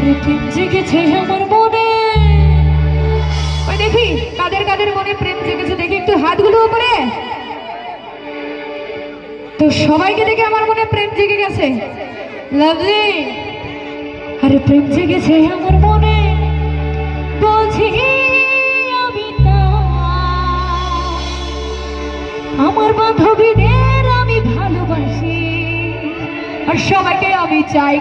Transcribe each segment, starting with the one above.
আরে প্রেম জেগেছে আমার মনে। ওই দেখি কাদের কাদের মনে প্রেম জেগেছে, দেখি একটু হাতগুলো উপরে। তো সবাইকে দেখে আমার মনে প্রেম জেগে গেছে। লাভলি, আরে প্রেম জেগেছে আমার মনে, বলছি আমি আমার বান্ধবীদের আমি ভালোবাসি, আর সবাইকে আমি চাই।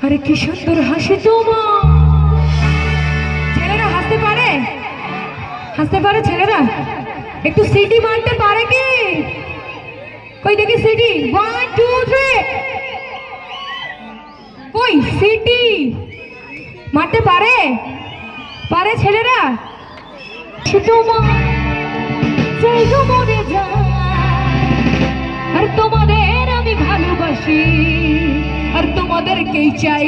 আরে কি সুন্দর হাসি তোমার। ছেলেরা হাসতে পারে? হাসতে পারে ছেলেরা? একটু সিটি মারতে পারে কি? কই দেখি সিটি। 1 2 3। কই সিটি মারতে পারে? পারে ছেলেরা? আর তোমাদের আমি ভালোবাসি, আর তোমাদেরকেই চাই।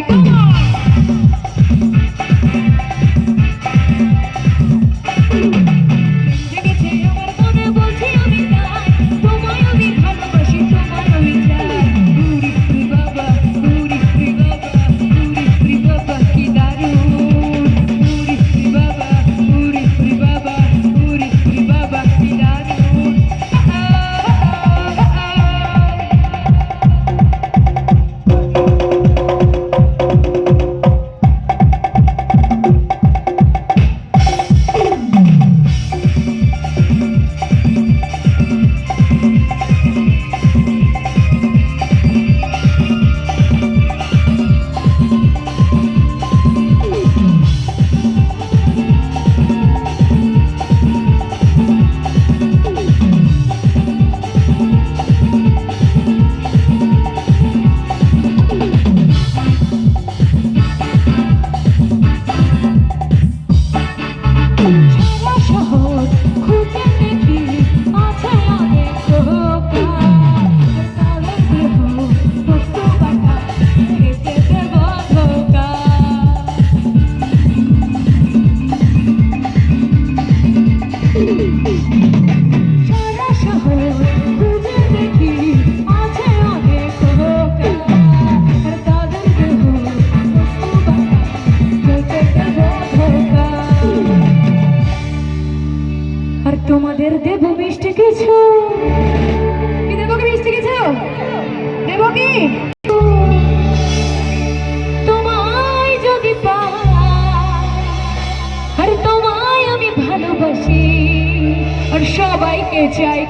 আর তোমাদের দেব মিষ্টি কিছু। কি দেব? কি মিষ্টি কিছু দেব? কি তোমায় যদি পাই, আর তোমায় আমি ভালোবাসি, আর সবাইকে চাই।